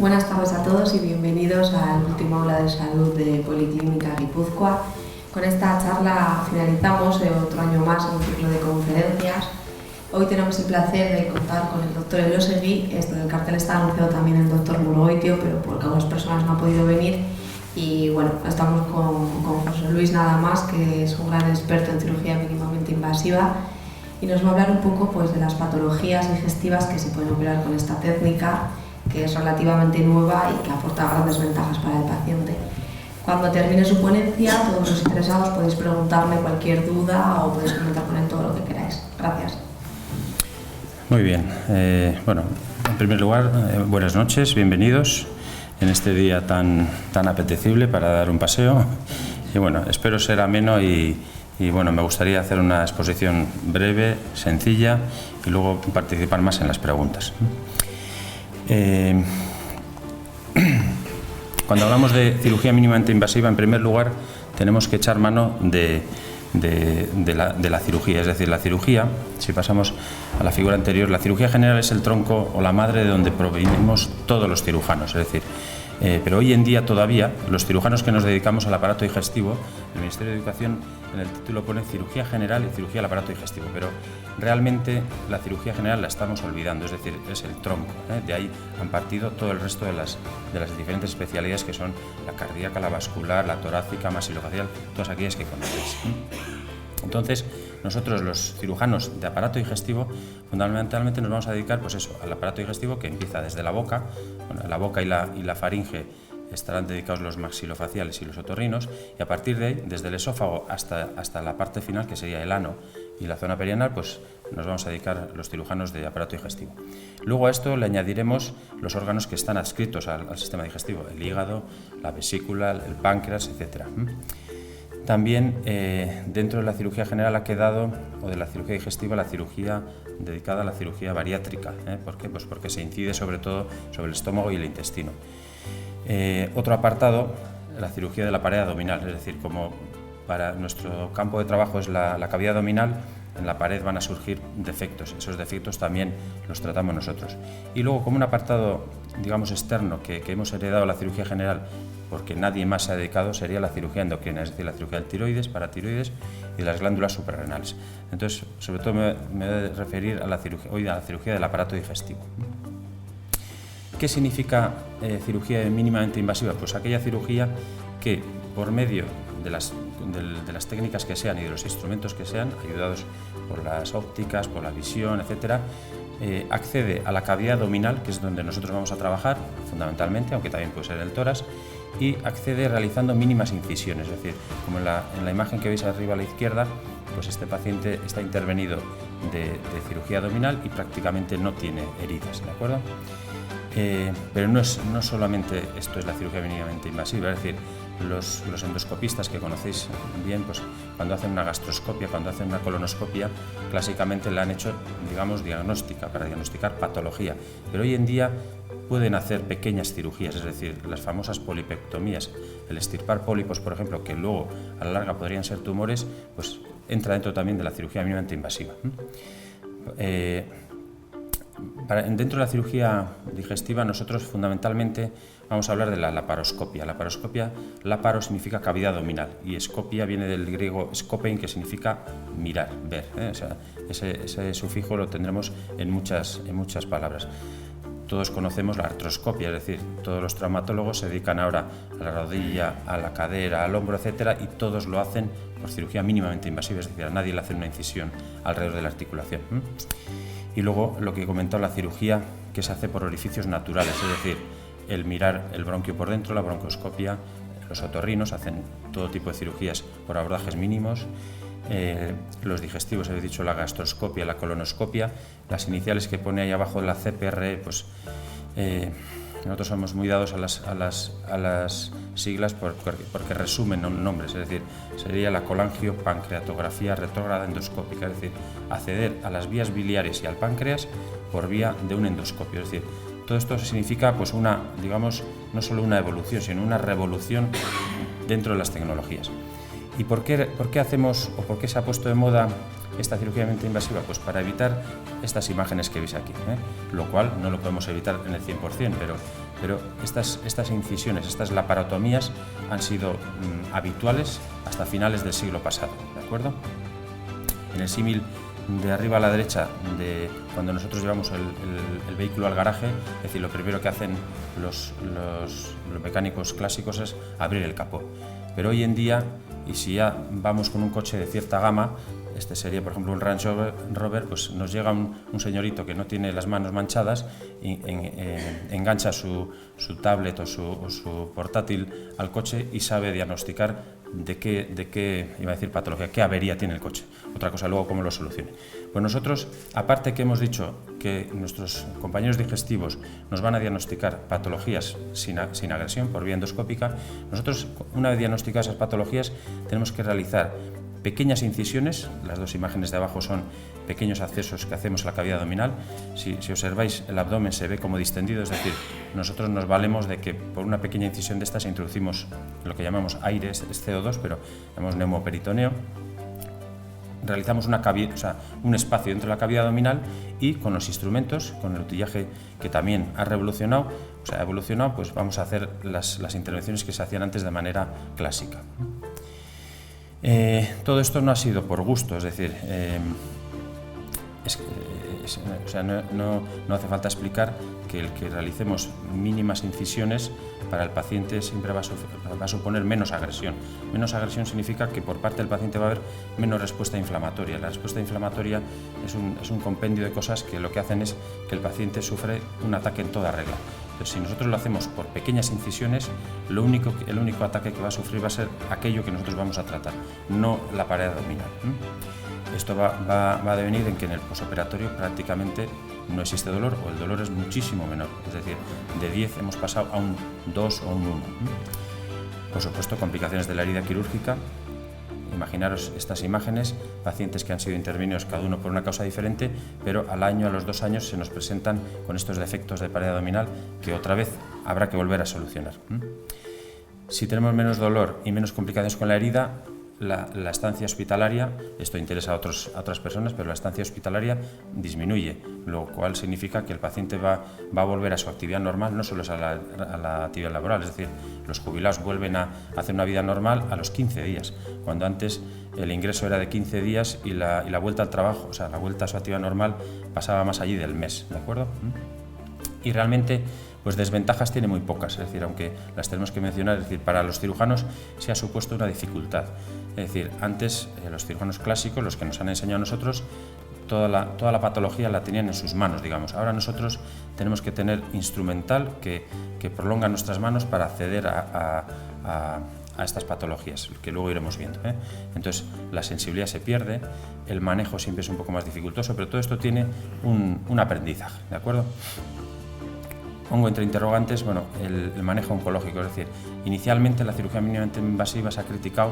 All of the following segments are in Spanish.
Buenas tardes a todos y bienvenidos al último aula de salud de Policlínica Guipúzcoa. Con esta charla finalizamos otro año más en un ciclo de conferencias. Hoy tenemos el placer de contar con el doctor Elosegui. El cartel está anunciado también el doctor Murgoitio, pero porque algunas personas no han podido venir. Y bueno, estamos con José Luis nada más, que es un gran experto en cirugía mínimamente invasiva y nos va a hablar un poco pues, de las patologías digestivas que se pueden operar con esta técnica, que es relativamente nueva y que aporta grandes ventajas para el paciente. Cuando termine su ponencia, todos los interesados podéis preguntarle cualquier duda o podéis comentar con él todo lo que queráis. Gracias. Muy bien. Bueno, en primer lugar, buenas noches, bienvenidos en este día tan apetecible para dar un paseo. Y bueno, espero ser ameno y bueno, me gustaría hacer una exposición breve, sencilla y luego participar más en las preguntas. Cuando hablamos de cirugía mínimamente invasiva, en primer lugar tenemos que echar mano de la cirugía, es decir, la cirugía, si pasamos a la figura anterior, la cirugía general es el tronco o la madre de donde provenimos todos los cirujanos, es decir, pero hoy en día todavía los cirujanos que nos dedicamos al aparato digestivo, el Ministerio de Educación en el título pone cirugía general y cirugía del aparato digestivo, pero realmente la cirugía general la estamos olvidando, es decir, es el tronco, de ahí han partido todo el resto de las diferentes especialidades que son la cardíaca, la vascular, la torácica, masilofacial, todas aquellas que conocéis. Entonces, nosotros los cirujanos de aparato digestivo fundamentalmente nos vamos a dedicar pues eso, al aparato digestivo que empieza desde la boca, bueno, la boca y la faringe estarán dedicados los maxilofaciales y los otorrinos, y a partir de ahí, desde el esófago hasta la parte final, que sería el ano y la zona perianal, pues nos vamos a dedicar los cirujanos de aparato digestivo. Luego a esto le añadiremos los órganos que están adscritos al sistema digestivo, el hígado, la vesícula, el páncreas, etc. También dentro de la cirugía general ha quedado, o de la cirugía digestiva, la cirugía dedicada a la cirugía bariátrica. ¿Por qué? Pues porque se incide sobre todo sobre el estómago y el intestino. Otro apartado, la cirugía de la pared abdominal, es decir, como para nuestro campo de trabajo es la cavidad abdominal, en la pared van a surgir defectos, esos defectos también los tratamos nosotros. Y luego, como un apartado, digamos, externo que hemos heredado a la cirugía general, porque nadie más se ha dedicado, sería la cirugía endocrina, es decir, la cirugía del tiroides, paratiroides y de las glándulas suprarrenales. Entonces, sobre todo me voy a referir a la cirugía del aparato digestivo. ¿Qué significa cirugía mínimamente invasiva? Pues aquella cirugía que, por medio de las técnicas que sean y de los instrumentos que sean, ayudados por las ópticas, por la visión, etc., accede a la cavidad abdominal, que es donde nosotros vamos a trabajar fundamentalmente, aunque también puede ser el tórax, y accede realizando mínimas incisiones, es decir, como en la imagen que veis arriba a la izquierda, pues este paciente está intervenido de cirugía abdominal y prácticamente no tiene heridas, ¿de acuerdo? Pero no solamente esto es la cirugía mínimamente invasiva, es decir, los endoscopistas que conocéis bien, pues cuando hacen una gastroscopia, cuando hacen una colonoscopia, clásicamente la han hecho, digamos, diagnóstica, para diagnosticar patología, pero hoy en día pueden hacer pequeñas cirugías, es decir, las famosas polipectomías, el extirpar pólipos, por ejemplo, que luego a la larga podrían ser tumores, pues entra dentro también de la cirugía mínimamente invasiva. Dentro de la cirugía digestiva nosotros fundamentalmente vamos a hablar de la laparoscopia. Laparo significa cavidad abdominal y scopia viene del griego scopein, que significa mirar, ver. O sea, ese sufijo lo tendremos en muchas palabras. Todos conocemos la artroscopia, es decir, todos los traumatólogos se dedican ahora a la rodilla, a la cadera, al hombro, etcétera, y todos lo hacen por cirugía mínimamente invasiva, es decir, a nadie le hacen una incisión alrededor de la articulación. Y luego lo que he comentado, la cirugía que se hace por orificios naturales, es decir, el mirar el bronquio por dentro, la broncoscopia, los otorrinos hacen todo tipo de cirugías por abordajes mínimos, los digestivos, he dicho, la gastroscopia, la colonoscopia, las iniciales que pone ahí abajo de la CPR, pues nosotros somos muy dados a las siglas porque resumen nombres, es decir, sería la colangiopancreatografía retrógrada endoscópica, es decir, acceder a las vías biliares y al páncreas por vía de un endoscopio, es decir, todo esto significa pues digamos, no solo una evolución, sino una revolución dentro de las tecnologías. ¿Y por qué hacemos o por qué se ha puesto de moda esta cirugía minimamente invasiva? Pues para evitar estas imágenes que veis aquí, lo cual no lo podemos evitar en el 100%, pero estas incisiones, estas laparotomías han sido habituales hasta finales del siglo pasado, ¿de acuerdo? En el símil de arriba a la derecha, de cuando nosotros llevamos el vehículo al garaje, es decir, lo primero que hacen los mecánicos clásicos es abrir el capó. Pero hoy en día, y si ya vamos con un coche de cierta gama, este sería por ejemplo un Range Rover, pues nos llega un señorito que no tiene las manos manchadas y engancha su tablet o su portátil al coche y sabe diagnosticar de qué iba a decir patología, qué avería tiene el coche. Otra cosa luego cómo lo solucione. Pues nosotros, aparte que hemos dicho que nuestros compañeros digestivos nos van a diagnosticar patologías sin agresión por vía endoscópica, nosotros una vez diagnosticadas esas patologías tenemos que realizar pequeñas incisiones. Las dos imágenes de abajo son pequeños accesos que hacemos a la cavidad abdominal. Si observáis, el abdomen se ve como distendido, es decir, nosotros nos valemos de que por una pequeña incisión de estas introducimos lo que llamamos aire, es CO2, pero llamamos neumoperitoneo. Realizamos un espacio dentro de la cavidad abdominal y con los instrumentos, con el utillaje que también ha evolucionado, pues vamos a hacer las intervenciones que se hacían antes de manera clásica. Todo esto no ha sido por gusto, es decir, no hace falta explicar que el que realicemos mínimas incisiones para el paciente siempre va a suponer menos agresión. Menos agresión significa que por parte del paciente va a haber menos respuesta inflamatoria. La respuesta inflamatoria es un compendio de cosas que lo que hacen es que el paciente sufre un ataque en toda regla. Entonces, si nosotros lo hacemos por pequeñas incisiones, el único ataque que va a sufrir va a ser aquello que nosotros vamos a tratar, no la pared abdominal. Esto va a devenir en que en el posoperatorio prácticamente no existe dolor o el dolor es muchísimo menor, es decir, de 10 hemos pasado a un 2 o un 1. Por supuesto, complicaciones de la herida quirúrgica. Imaginaros estas imágenes, pacientes que han sido intervenidos cada uno por una causa diferente, pero al año, a los 2 años se nos presentan con estos defectos de pared abdominal que otra vez habrá que volver a solucionar. Si tenemos menos dolor y menos complicaciones con la herida, la estancia hospitalaria, esto interesa a otras personas, pero la estancia hospitalaria disminuye, lo cual significa que el paciente va a volver a su actividad normal, no solo a la actividad laboral, es decir, los jubilados vuelven a hacer una vida normal a los 15 días, cuando antes el ingreso era de 15 días y la vuelta al trabajo, o sea, la vuelta a su actividad normal pasaba más allí del mes, ¿de acuerdo? Y realmente, pues desventajas tiene muy pocas, es decir, aunque las tenemos que mencionar, es decir, para los cirujanos se ha supuesto una dificultad. Es decir, antes los cirujanos clásicos, los que nos han enseñado a nosotros, toda la patología la tenían en sus manos, digamos. Ahora nosotros tenemos que tener instrumental que prolonga nuestras manos para acceder a estas patologías, que luego iremos viendo. Entonces, la sensibilidad se pierde, el manejo siempre es un poco más dificultoso, pero todo esto tiene un aprendizaje, ¿de acuerdo? Pongo entre interrogantes, el manejo oncológico, es decir, inicialmente la cirugía mínimamente invasiva se ha criticado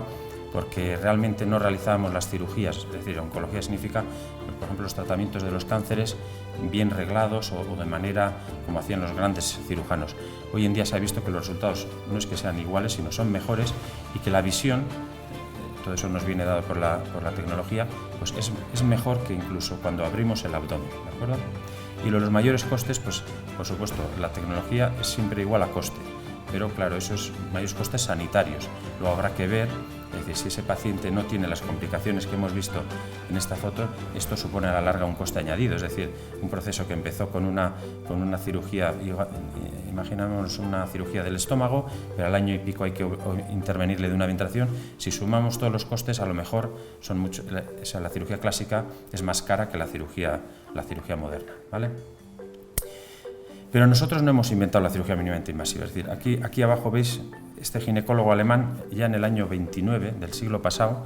porque realmente no realizábamos las cirugías, es decir, oncología significa, por ejemplo, los tratamientos de los cánceres bien reglados o de manera como hacían los grandes cirujanos. Hoy en día se ha visto que los resultados no es que sean iguales, sino son mejores y que la visión, todo eso nos viene dado por la tecnología, pues es mejor que incluso cuando abrimos el abdomen, ¿de acuerdo? Y los mayores costes, pues por supuesto, la tecnología es siempre igual a coste, pero claro, esos mayores costes sanitarios. Luego habrá que ver, es decir, si ese paciente no tiene las complicaciones que hemos visto en esta foto, esto supone a la larga un coste añadido, es decir, un proceso que empezó con una cirugía, imaginamos una cirugía del estómago, pero al año y pico hay que intervenirle de una ventración. Si sumamos todos los costes, a lo mejor son mucho, la cirugía clásica es más cara que la cirugía moderna, ¿vale? Pero nosotros no hemos inventado la cirugía mínimamente invasiva, es decir, aquí abajo veis este ginecólogo alemán, ya en el año 29 del siglo pasado,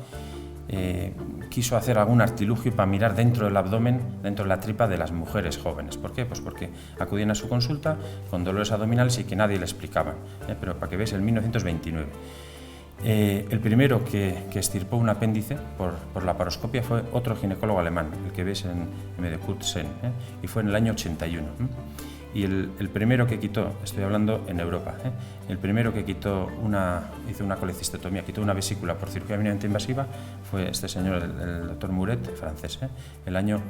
quiso hacer algún artilugio para mirar dentro del abdomen, dentro de la tripa de las mujeres jóvenes. ¿Por qué? Pues porque acudían a su consulta con dolores abdominales y que nadie le explicaba, pero para que veáis, en 1929. El primero que extirpó un apéndice por laparoscopia fue otro ginecólogo alemán, el que ves en medio Kurt Sen, y fue en el año 81. Y el primero que quitó, estoy hablando en Europa, el primero que hizo una colecistectomía, quitó una vesícula por cirugía mínimamente invasiva, fue este señor, el doctor Muret, francés, el año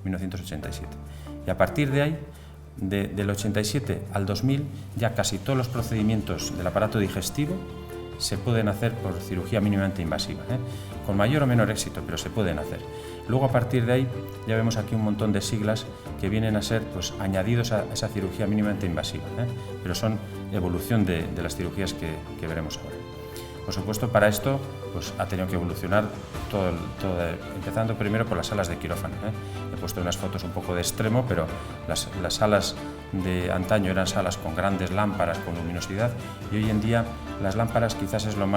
1987. Y a partir de ahí, del 87 al 2000, ya casi todos los procedimientos del aparato digestivo se pueden hacer por cirugía mínimamente invasiva, con mayor o menor éxito, pero se pueden hacer. Luego, a partir de ahí, ya vemos aquí un montón de siglas que vienen a ser pues, añadidos a esa cirugía mínimamente invasiva, pero son evolución de las cirugías que veremos ahora. Por supuesto, para esto pues, ha tenido que evolucionar todo, empezando primero por las salas de quirófano. He puesto unas fotos un poco de extremo, pero las salas de antaño eran salas con grandes lámparas, con luminosidad, y hoy en día las lámparas quizás es lo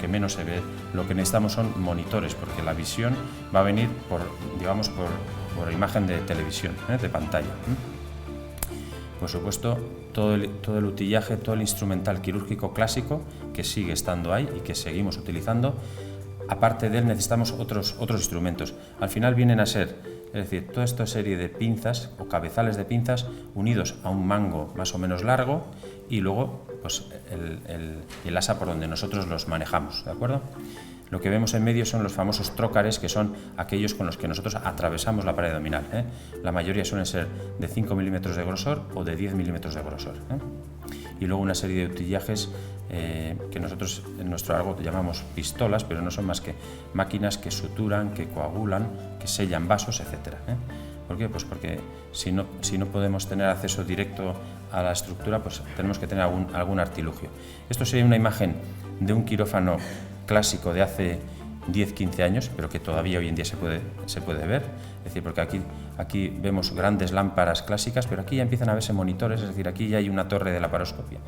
que menos se ve. Lo que necesitamos son monitores, porque la visión va a venir por imagen de televisión, de pantalla. Por supuesto, todo el utillaje, todo el instrumental quirúrgico clásico que sigue estando ahí y que seguimos utilizando. Aparte de él necesitamos otros instrumentos. Al final vienen a ser, es decir, toda esta serie de pinzas o cabezales de pinzas unidos a un mango más o menos largo y luego pues, el asa por donde nosotros los manejamos, ¿de acuerdo? Lo que vemos en medio son los famosos trócares, que son aquellos con los que nosotros atravesamos la pared abdominal. La mayoría suelen ser de 5 milímetros de grosor o de 10 milímetros de grosor. Y luego una serie de utillajes que nosotros en nuestro argot llamamos pistolas, pero no son más que máquinas que suturan, que coagulan, que sellan vasos, etc. ¿Por qué? Pues porque si no podemos tener acceso directo a la estructura, pues tenemos que tener algún artilugio. Esto sería una imagen de un quirófano clásico de hace 10-15 años, pero que todavía hoy en día se puede ver, es decir, porque aquí vemos grandes lámparas clásicas, pero aquí ya empiezan a verse monitores, es decir, aquí ya hay una torre de laparoscopia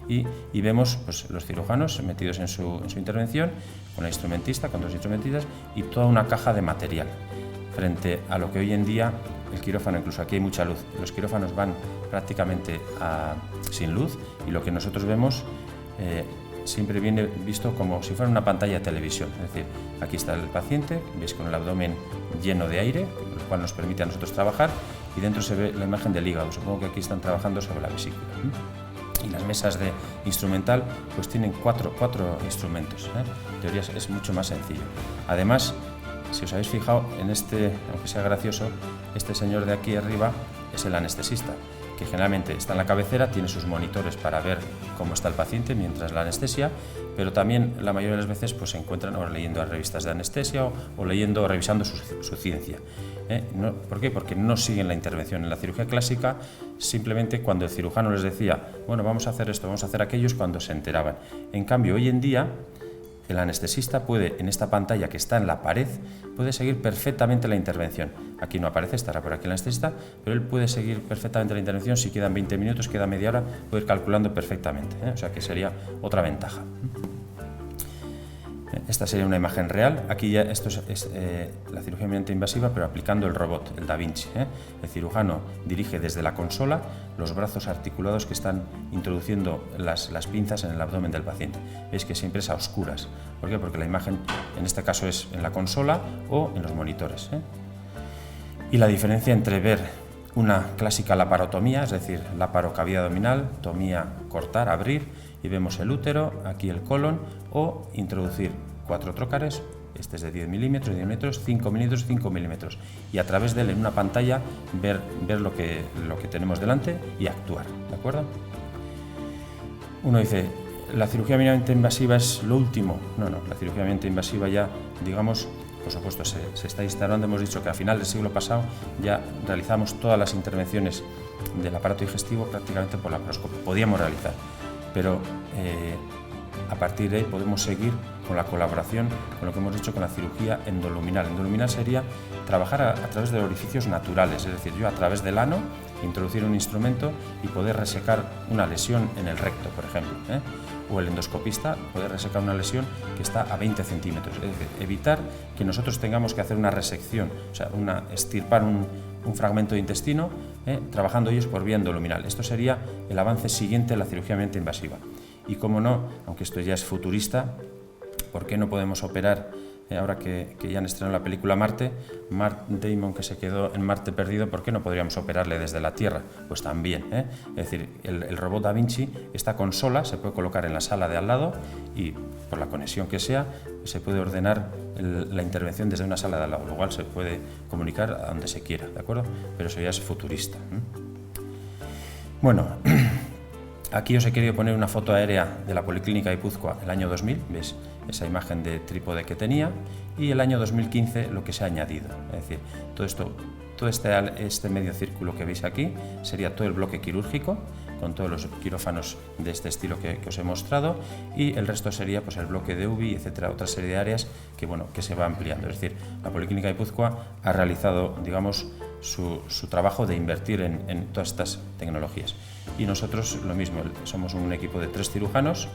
y vemos pues, los cirujanos metidos en su intervención, con el instrumentista, con dos instrumentistas y toda una caja de material, frente a lo que hoy en día el quirófano, incluso aquí hay mucha luz, los quirófanos van prácticamente sin luz y lo que nosotros vemos siempre viene visto como si fuera una pantalla de televisión. Es decir, aquí está el paciente, veis con el abdomen lleno de aire, lo cual nos permite a nosotros trabajar, y dentro se ve la imagen del hígado. Supongo que aquí están trabajando sobre la vesícula. Y las mesas de instrumental pues tienen cuatro instrumentos. En teoría es mucho más sencillo. Además, si os habéis fijado en aunque sea gracioso, este señor de aquí arriba es el anestesista, que generalmente está en la cabecera, tiene sus monitores para ver cómo está el paciente mientras la anestesia, pero también la mayoría de las veces pues, se encuentran o leyendo las revistas de anestesia o leyendo o revisando su ciencia. ¿Por qué? Porque no siguen la intervención. En la cirugía clásica, simplemente cuando el cirujano les decía, bueno, vamos a hacer esto, vamos a hacer aquello, es cuando se enteraban. En cambio, hoy en día, el anestesista puede, en esta pantalla que está en la pared, puede seguir perfectamente la intervención. Aquí no aparece, estará por aquí el anestesista, pero él puede seguir perfectamente la intervención. Si quedan 20 minutos, queda media hora, puede ir calculando perfectamente. O sea que sería otra ventaja. Esta sería una imagen real. Aquí ya esto es la cirugía mínimamente invasiva, pero aplicando el robot, el Da Vinci. El cirujano dirige desde la consola los brazos articulados que están introduciendo las pinzas en el abdomen del paciente. Veis que siempre es a oscuras. ¿Por qué? Porque la imagen en este caso es en la consola o en los monitores. Y la diferencia entre ver una clásica laparotomía, es decir, laparocavidad abdominal, tomía, cortar, abrir, y vemos el útero, aquí el colon, o introducir 4 trócares, este es de 10 milímetros, 10 milímetros, 5 milímetros, 5 milímetros, y a través de él en una pantalla ver lo que tenemos delante y actuar, ¿de acuerdo? Uno dice, ¿la cirugía mínimamente invasiva es lo último? No, la cirugía mínimamente invasiva ya, digamos, por supuesto, se está instalando. Hemos dicho que a final del siglo pasado ya realizamos todas las intervenciones del aparato digestivo prácticamente por laparoscopia. Podíamos realizar, pero a partir de ahí podemos seguir con la colaboración con lo que hemos dicho con la cirugía endoluminal. Endoluminal sería trabajar a través de orificios naturales, es decir, yo a través del ano introducir un instrumento y poder resecar una lesión en el recto, por ejemplo, o el endoscopista poder resecar una lesión que está a 20 centímetros, es decir, evitar que nosotros tengamos que hacer una resección, o sea, extirpar un fragmento de intestino, trabajando ellos por vía endoluminal. Esto sería el avance siguiente de la cirugía mínimamente invasiva. Y como no, aunque esto ya es futurista, ¿por qué no podemos operar ahora que ya han estrenado la película Marte, Matt Damon, que se quedó en Marte perdido, ¿por qué no podríamos operarle desde la Tierra? Pues también, ¿eh? Es decir, el robot Da Vinci, esta consola se puede colocar en la sala de al lado y por la conexión que sea, se puede ordenar la intervención desde una sala de al lado, lo cual se puede comunicar a donde se quiera, ¿de acuerdo? Pero eso ya es futurista, ¿eh? Bueno, aquí os he querido poner una foto aérea de la Policlínica Guipúzcoa el año 2000, ¿veis? Esa imagen de trípode que tenía, y el año 2015 lo que se ha añadido, es decir, todo este medio círculo que veis aquí sería todo el bloque quirúrgico, con todos los quirófanos de este estilo que os he mostrado, y el resto sería pues el bloque de UBI, etcétera, otra serie de áreas que se va ampliando. Es decir, la Policlínica Guipúzcoa ha realizado, digamos, su trabajo de invertir en todas estas tecnologías. Y nosotros lo mismo, somos un equipo de 3 cirujanos,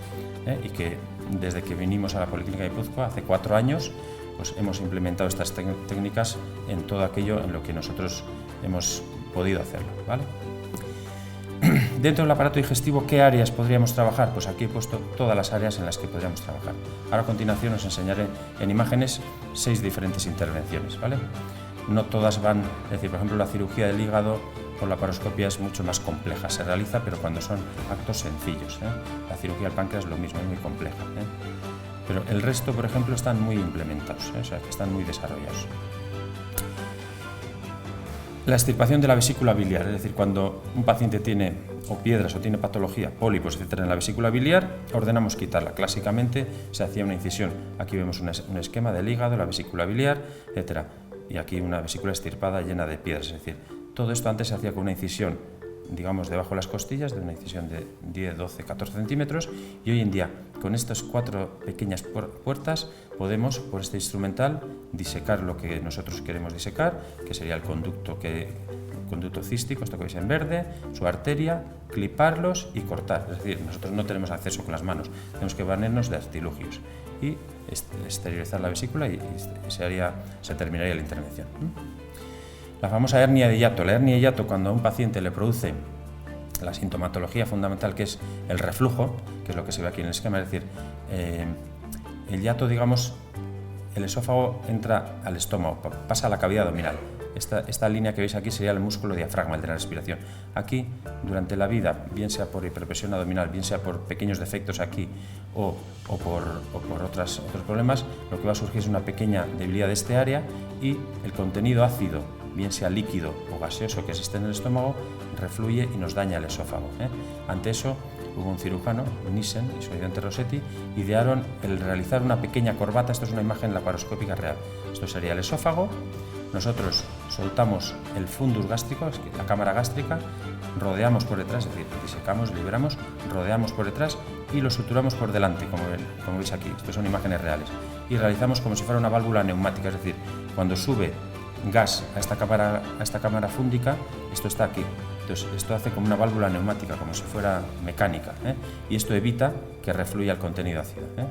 y que desde que vinimos a la Policlínica Guipúzcoa hace 4 años, pues hemos implementado estas técnicas en todo aquello en lo que nosotros hemos podido hacerlo, ¿vale? Dentro del aparato digestivo, ¿qué áreas podríamos trabajar? Pues aquí he puesto todas las áreas en las que podríamos trabajar. Ahora a continuación os enseñaré en imágenes 6 diferentes intervenciones, ¿vale? No todas van, es decir, por ejemplo, la cirugía del hígado por la laparoscopia es mucho más compleja, se realiza, pero cuando son actos sencillos, ¿eh? La cirugía del páncreas es lo mismo, es muy compleja, ¿eh? Pero el resto, por ejemplo, están muy implementados, ¿eh? O sea, que están muy desarrollados. La extirpación de la vesícula biliar, es decir, cuando un paciente tiene o piedras o tiene patología, pólipos, etcétera, en la vesícula biliar, ordenamos quitarla. Clásicamente se hacía una incisión. Aquí vemos un esquema del hígado, la vesícula biliar, etcétera, y aquí una vesícula extirpada llena de piedras. Es decir, todo esto antes se hacía con una incisión, digamos, debajo de las costillas, de una incisión de 10, 12, 14 centímetros, y hoy en día, con estas 4 pequeñas puertas, podemos, por este instrumental, disecar lo que nosotros queremos disecar, que sería el conducto cístico, esto que veis en verde, su arteria, cliparlos y cortar. Es decir, nosotros no tenemos acceso con las manos, tenemos que valernos de artilugios y esterilizar la vesícula y se terminaría la intervención. La famosa hernia de hiato. La hernia de hiato, cuando a un paciente le produce la sintomatología fundamental, que es el reflujo, que es lo que se ve aquí en el esquema, es decir, el hiato, digamos, el esófago entra al estómago, pasa a la cavidad abdominal. Esta línea que veis aquí sería el músculo diafragma, el de la respiración. Aquí, durante la vida, bien sea por hiperpresión abdominal, bien sea por pequeños defectos aquí o por otros problemas, lo que va a surgir es una pequeña debilidad de este área y el contenido ácido, bien sea líquido o gaseoso que existe en el estómago, refluye y nos daña el esófago, ¿eh? Ante eso, hubo un cirujano, Nissen y su ayudante Rossetti, idearon el realizar una pequeña corbata. Esto es una imagen laparoscópica real. Esto sería el esófago. Nosotros soltamos el fundus gástrico, la cámara gástrica, rodeamos por detrás, es decir, disecamos, liberamos, rodeamos por detrás y lo suturamos por delante, como veis aquí. Estas son imágenes reales. Y realizamos como si fuera una válvula neumática, es decir, cuando sube gas a esta cámara fúndica, esto está aquí. Entonces, esto hace como una válvula neumática, como si fuera mecánica, ¿eh? Y esto evita que refluya el contenido ácido, ¿eh?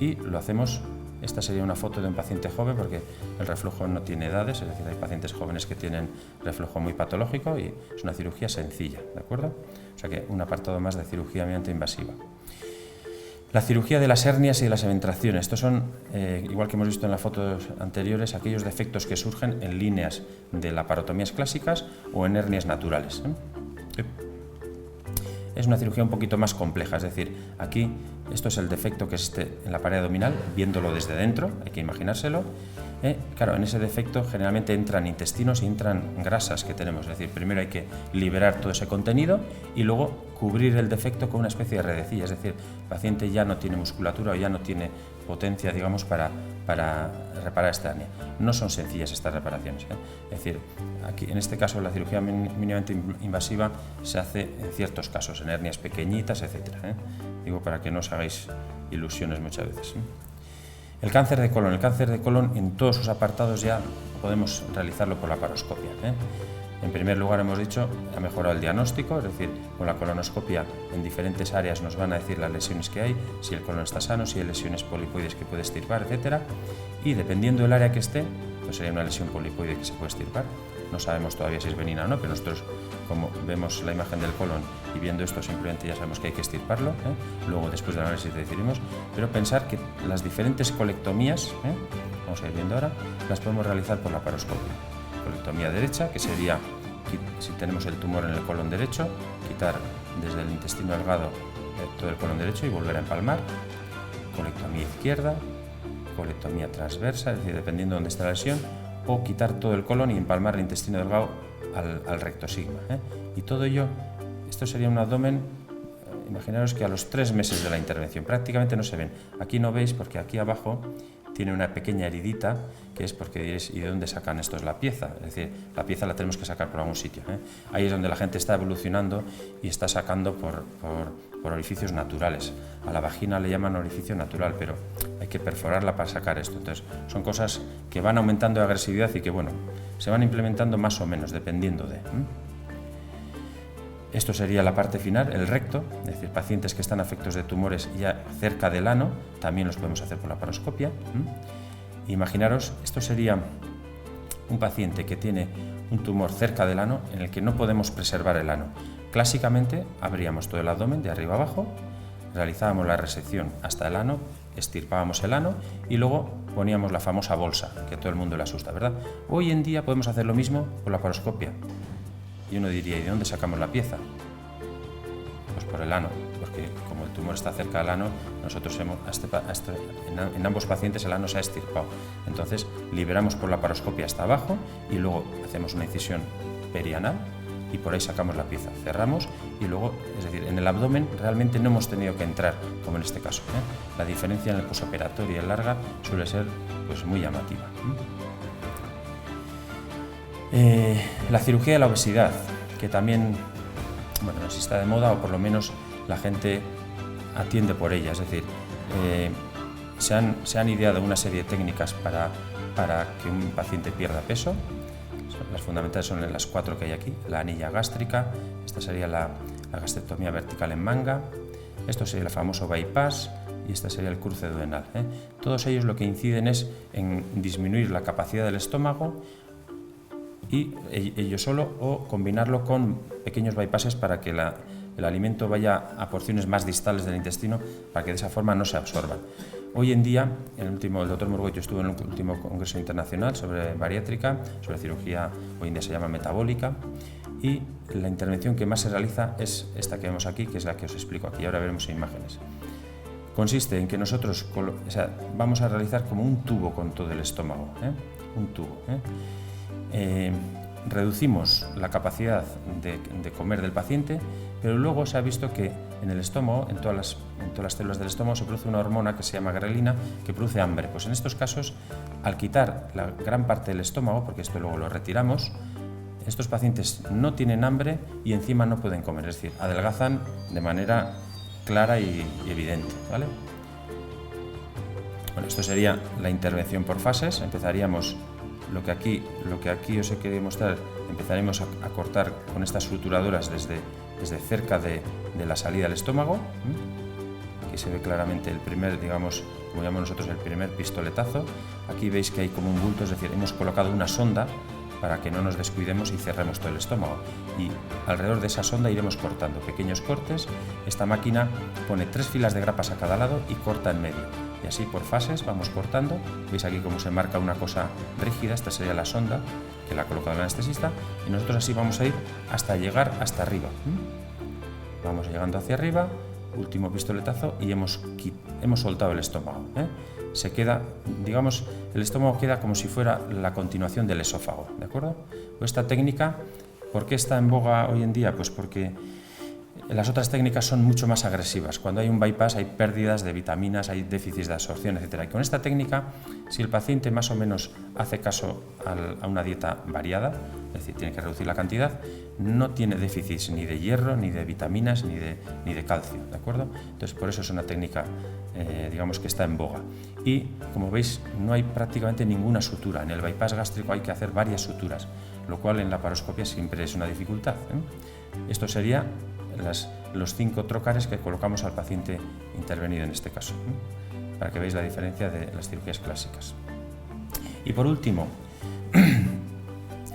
Y lo hacemos. Esta sería una foto de un paciente joven, porque el reflujo no tiene edades, es decir, hay pacientes jóvenes que tienen reflujo muy patológico y es una cirugía sencilla, ¿de acuerdo? O sea que un apartado más de cirugía minimamente invasiva. La cirugía de las hernias y de las eventraciones. Estos son, igual que hemos visto en las fotos anteriores, aquellos defectos que surgen en líneas de laparotomías clásicas o en hernias naturales, ¿eh? Es una cirugía un poquito más compleja, es decir, aquí esto es el defecto que existe en la pared abdominal, viéndolo desde dentro, hay que imaginárselo. Claro, en ese defecto generalmente entran intestinos y entran grasas que tenemos, es decir, primero hay que liberar todo ese contenido y luego cubrir el defecto con una especie de redecilla, es decir, el paciente ya no tiene musculatura o ya no tiene potencia, digamos, para reparar esta hernia. No son sencillas estas reparaciones, ¿eh? Es decir, aquí en este caso la cirugía mínimamente invasiva se hace en ciertos casos, en hernias pequeñitas, etcétera, ¿eh? Digo para que no os hagáis ilusiones muchas veces, ¿eh? El cáncer de colon. El cáncer de colon en todos sus apartados ya podemos realizarlo por laparoscopia, ¿eh? En primer lugar, hemos dicho, ha mejorado el diagnóstico, es decir, con la colonoscopia en diferentes áreas nos van a decir las lesiones que hay, si el colon está sano, si hay lesiones polipoides que puede extirpar, etcétera. Y dependiendo del área que esté, pues sería una lesión polipoide que se puede extirpar. No sabemos todavía si es benigna o no, pero nosotros, como vemos la imagen del colon y viendo esto, simplemente ya sabemos que hay que extirparlo, ¿eh? Luego, después del análisis, decidimos. Pero pensar que las diferentes colectomías, vamos a ir viendo ahora, las podemos realizar por laparoscopia. Colectomía derecha, que sería, si tenemos el tumor en el colon derecho, quitar desde el intestino delgado todo el colon derecho y volver a empalmar. Colectomía izquierda, colectomía transversa, es decir, dependiendo de dónde está la lesión, o quitar todo el colon y empalmar el intestino delgado al recto sigma. Y todo ello, esto sería un abdomen, imaginaros que a los 3 meses de la intervención, prácticamente no se ven. Aquí no veis porque aquí abajo tiene una pequeña heridita, que es porque diréis, ¿y de dónde sacan estos la pieza? Es decir, la pieza la tenemos que sacar por algún sitio. Ahí es donde la gente está evolucionando y está sacando por orificios naturales. A la vagina le llaman orificio natural, pero hay que perforarla para sacar esto. Entonces, son cosas que van aumentando de agresividad y que, bueno, se van implementando más o menos, dependiendo de... Esto sería la parte final, el recto, es decir, pacientes que están afectos de tumores ya cerca del ano, también los podemos hacer por laparoscopia. Imaginaros, esto sería un paciente que tiene un tumor cerca del ano en el que no podemos preservar el ano. Clásicamente, abríamos todo el abdomen de arriba abajo, realizábamos la resección hasta el ano, extirpábamos el ano y luego poníamos la famosa bolsa, que a todo el mundo le asusta, ¿verdad? Hoy en día podemos hacer lo mismo por laparoscopia. Y uno diría, ¿y de dónde sacamos la pieza? Pues por el ano, porque como el tumor está cerca del ano, nosotros en ambos pacientes el ano se ha extirpado. Entonces liberamos por laparoscopia hasta abajo y luego hacemos una incisión perianal y por ahí sacamos la pieza. Cerramos y luego, es decir, en el abdomen realmente no hemos tenido que entrar, como en este caso. La diferencia en el posoperatorio y el larga suele ser pues, muy llamativa. La cirugía de la obesidad, que también, bueno, no sé si está de moda o por lo menos la gente atiende por ella, es decir, se han ideado una serie de técnicas para que un paciente pierda peso. Las fundamentales son las 4 que hay aquí: la anilla gástrica, esta sería la gastrectomía vertical en manga, esto sería el famoso bypass y este sería el cruce duodenal. Todos ellos lo que inciden es en disminuir la capacidad del estómago y ello solo, o combinarlo con pequeños bypasses para que el alimento vaya a porciones más distales del intestino, para que de esa forma no se absorban. Hoy en día, el doctor Murgoito estuvo en el último congreso internacional sobre bariátrica, sobre cirugía, hoy en día se llama metabólica, y la intervención que más se realiza es esta que vemos aquí, que es la que os explico aquí, ahora veremos imágenes. Consiste en que nosotros vamos a realizar como un tubo con todo el estómago, un tubo. Reducimos la capacidad de comer del paciente, pero luego se ha visto que en el estómago, en todas las células del estómago, se produce una hormona que se llama grelina, que produce hambre. Pues en estos casos, al quitar la gran parte del estómago, porque esto luego lo retiramos, estos pacientes no tienen hambre y encima no pueden comer, es decir, adelgazan de manera clara y evidente, ¿vale? Bueno, esto sería la intervención por fases. Empezaríamos lo que aquí os he querido mostrar, empezaremos a cortar con estas suturadoras desde cerca de la salida del estómago. Aquí se ve claramente el primer, digamos, como llamamos nosotros, el primer pistoletazo. Aquí veis que hay como un bulto, es decir, hemos colocado una sonda para que no nos descuidemos y cerremos todo el estómago. Y alrededor de esa sonda iremos cortando pequeños cortes. Esta máquina pone 3 filas de grapas a cada lado y corta en medio. Y así por fases vamos cortando. Veis aquí cómo se marca una cosa rígida, esta sería la sonda que la ha colocado el anestesista, y nosotros así vamos a ir hasta llegar hasta arriba. Vamos llegando hacia arriba, último pistoletazo y hemos soltado el estómago. Se queda, digamos, el estómago queda como si fuera la continuación del esófago, ¿de acuerdo? Esta técnica, ¿por qué está en boga hoy en día? Pues porque las otras técnicas son mucho más agresivas. Cuando hay un bypass hay pérdidas de vitaminas, hay déficits de absorción, etc. Y con esta técnica, si el paciente más o menos hace caso a una dieta variada, es decir, tiene que reducir la cantidad, no tiene déficits ni de hierro, ni de vitaminas, ni de calcio, ¿de acuerdo? Entonces, por eso es una técnica, digamos, que está en boga. Y, como veis, no hay prácticamente ninguna sutura. En el bypass gástrico hay que hacer varias suturas, lo cual en la laparoscopia siempre es una dificultad. Esto sería los 5 trócares que colocamos al paciente intervenido en este caso, para que veáis la diferencia de las cirugías clásicas. Y por último,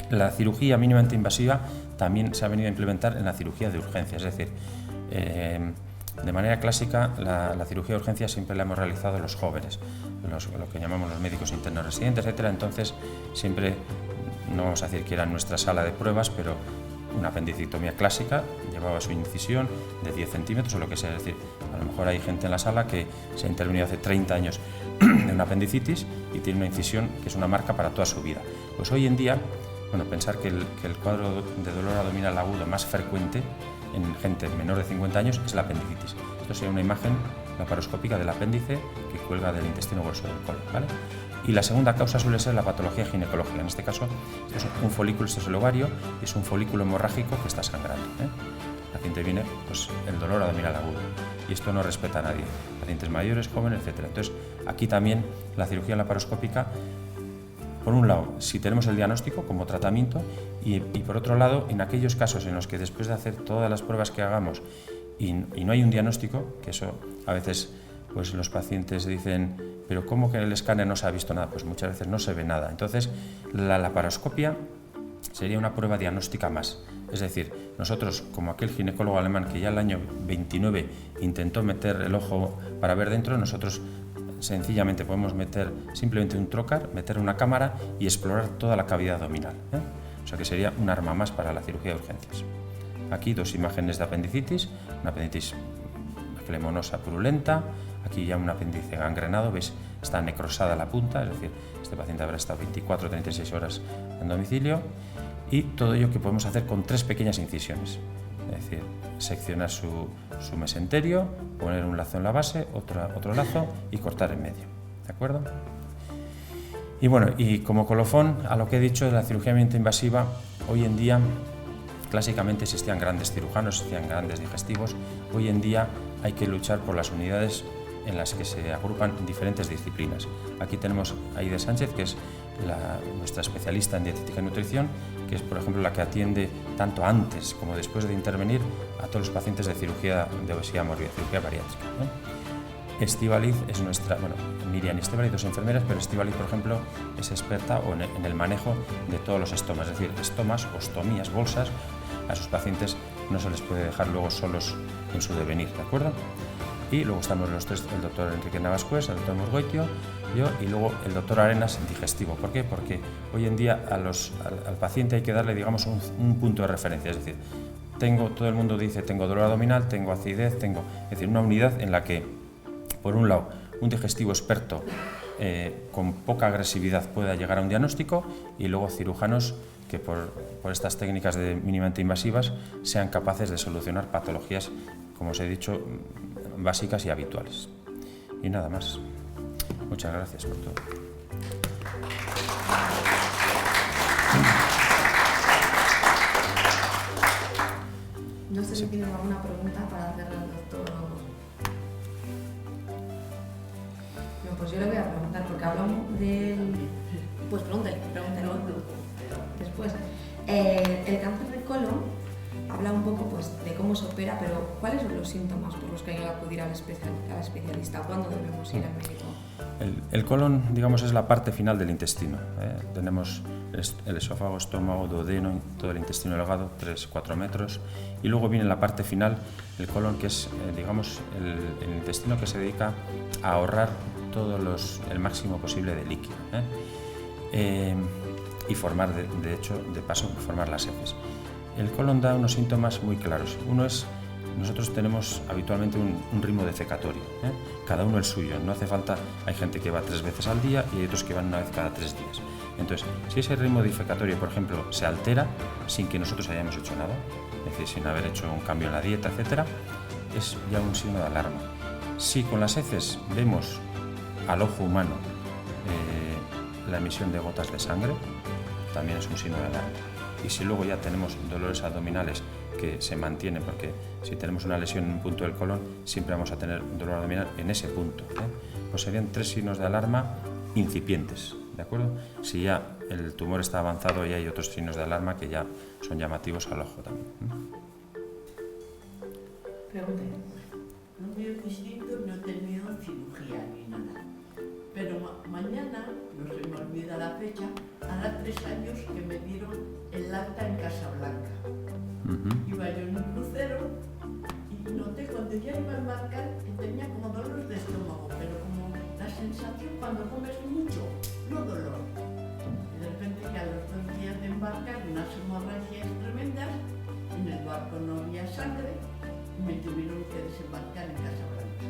la cirugía mínimamente invasiva también se ha venido a implementar en la cirugía de urgencia, es decir, De manera clásica, la cirugía de urgencia siempre la hemos realizado los jóvenes, lo que llamamos los médicos internos residentes, etc. Entonces, siempre, no vamos a decir que era nuestra sala de pruebas, pero una apendicectomía clásica llevaba su incisión de 10 centímetros o lo que sea. Es decir, a lo mejor hay gente en la sala que se ha intervenido hace 30 años de una apendicitis y tiene una incisión que es una marca para toda su vida. Pues hoy en día, bueno, pensar que el cuadro de dolor abdominal agudo más frecuente en gente menor de 50 años es la apendicitis. Esto sería una imagen laparoscópica del apéndice que cuelga del intestino grueso del colon, ¿vale? Y la segunda causa suele ser la patología ginecológica. En este caso, es un folículo, este es el ovario, y es un folículo hemorrágico que está sangrando, ¿eh? El paciente viene, pues, el dolor abdominal agudo. Y esto no respeta a nadie. Pacientes mayores, jóvenes, etc. Entonces, aquí también la cirugía laparoscópica, por un lado, si tenemos el diagnóstico como tratamiento, y por otro lado, en aquellos casos en los que después de hacer todas las pruebas que hagamos y no hay un diagnóstico, que eso a veces pues los pacientes dicen, pero ¿cómo que en el escáner no se ha visto nada? Pues muchas veces no se ve nada. Entonces, la laparoscopia sería una prueba diagnóstica más. Es decir, nosotros, como aquel ginecólogo alemán que ya el año 29 intentó meter el ojo para ver dentro, nosotros sencillamente podemos meter simplemente un trocar, meter una cámara y explorar toda la cavidad abdominal, ¿eh? O sea que sería un arma más para la cirugía de urgencias. Aquí dos imágenes de apendicitis, una apendicitis flemonosa purulenta, aquí ya un apéndice gangrenado, veis, está necrosada la punta, es decir, este paciente habrá estado 24 o 36 horas en domicilio, y todo ello que podemos hacer con 3 pequeñas incisiones, es decir, seccionar su mesenterio, poner un lazo en la base, otro lazo y cortar en medio, ¿de acuerdo? Y bueno, y como colofón a lo que he dicho de la cirugía minimamente invasiva, hoy en día clásicamente existían grandes cirujanos, existían grandes digestivos. Hoy en día hay que luchar por las unidades en las que se agrupan diferentes disciplinas. Aquí tenemos a Aide Sánchez, que es nuestra especialista en dietética y nutrición, que es, por ejemplo, la que atiende tanto antes como después de intervenir a todos los pacientes de cirugía de obesidad mórbida, cirugía bariátrica, ¿eh? Estíbaliz es nuestra, bueno, Miriam y Estíbaliz, 2 enfermeras, pero Estíbaliz, por ejemplo, es experta en el manejo de todos los estomas, es decir, estomas, ostomías, bolsas. A sus pacientes no se les puede dejar luego solos en su devenir, ¿de acuerdo? Y luego estamos los 3, el doctor Enrique Navascués, el doctor Murgoitio, yo y luego el doctor Arenas en digestivo. ¿Por qué? Porque hoy en día al paciente hay que darle, digamos, un punto de referencia, es decir, todo el mundo dice, tengo dolor abdominal, tengo acidez, es decir, una unidad en la que, por un lado, un digestivo experto con poca agresividad pueda llegar a un diagnóstico, y luego cirujanos que por estas técnicas mínimamente invasivas sean capaces de solucionar patologías, como os he dicho, básicas y habituales. Y nada más. Muchas gracias por todo. No sé si tienen alguna pregunta para hacerle al doctor. No, pues yo le voy a preguntar, porque hablamos del... Pues pregúntale. Después, el cáncer de colon habla un poco, pues, de cómo se opera, pero ¿cuáles son los síntomas por los que hay que acudir al especialista? ¿Cuándo debemos ir al médico? El colon, digamos, es la parte final del intestino. Tenemos el esófago, estómago, duodeno, todo el intestino delgado, 3-4 metros, y luego viene la parte final, el colon, que es, digamos, el intestino que se dedica a ahorrar el máximo posible de líquido, y formar, de hecho, de paso, formar las heces. El colon da unos síntomas muy claros. Uno es, nosotros tenemos habitualmente un ritmo defecatorio, cada uno el suyo. No hace falta, hay gente que va 3 veces al día y hay otros que van una vez cada 3 días. Entonces, si ese ritmo defecatorio, por ejemplo, se altera sin que nosotros hayamos hecho nada, es decir, sin haber hecho un cambio en la dieta, etc., es ya un signo de alarma. Si con las heces vemos al ojo humano la emisión de gotas de sangre, también es un signo de alarma. Y si luego ya tenemos dolores abdominales que se mantienen, porque si tenemos una lesión en un punto del colon, siempre vamos a tener dolor abdominal en ese punto, pues serían 3 signos de alarma incipientes, ¿de acuerdo? Si ya el tumor está avanzado, ya hay otros signos de alarma que ya son llamativos al ojo también. Pregunte. No me he visto, no he tenido cirugía ni nada. Pero mañana, no se me olvida la fecha, hará 3 años que me dieron el alta en Casablanca. Iba yo en un crucero y noté cuando cuando ya iba a embarcar tenía como dolor de estómago, pero como la sensación cuando comes mucho, no dolor. Y de repente que a los 2 días de embarcar unas hemorragias tremendas, en el barco no había sangre y me tuvieron que desembarcar en Casablanca.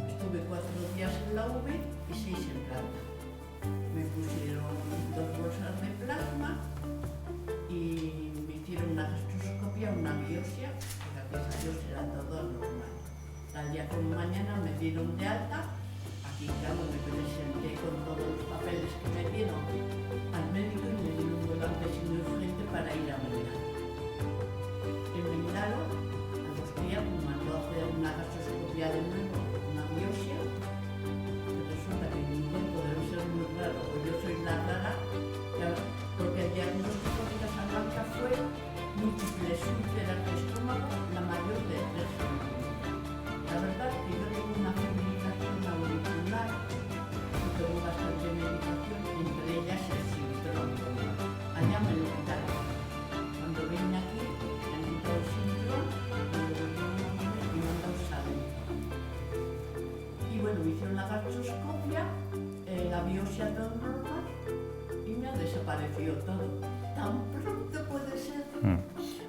Estuve 4 días en la UV y 6 en planta. Me pusieron 2 bolsas de plasma y me hicieron una gastroscopia, una biopsia, que gracias a Dios era todo normal. Al día como mañana me dieron de alta, aquí claro me presenté con todos los papeles que me dieron al médico y me dieron un volante muy urgente para ir a Milán. En Milán, a los días me mandó a hacer una gastroscopia de nuevo, una biopsia, y resulta que mi cuerpo debe ser muy raro, o yo soy la rara, porque el diagnóstico de Casablanca fue múltiples úlceras de estómago, la mayor de 3 centímetros. La verdad es que yo tengo una fibrilación auricular y tengo bastante medicación, entre ellas el Sintrón. Allá me lo quitaron. Cuando vine aquí, me han quitado el Sintrón, cuando volví a comer me han dado sal. Y bueno, me hicieron la gastroscopia, la biopsia todo normal y me ha desaparecido todo. ¿Tan pronto puede ser?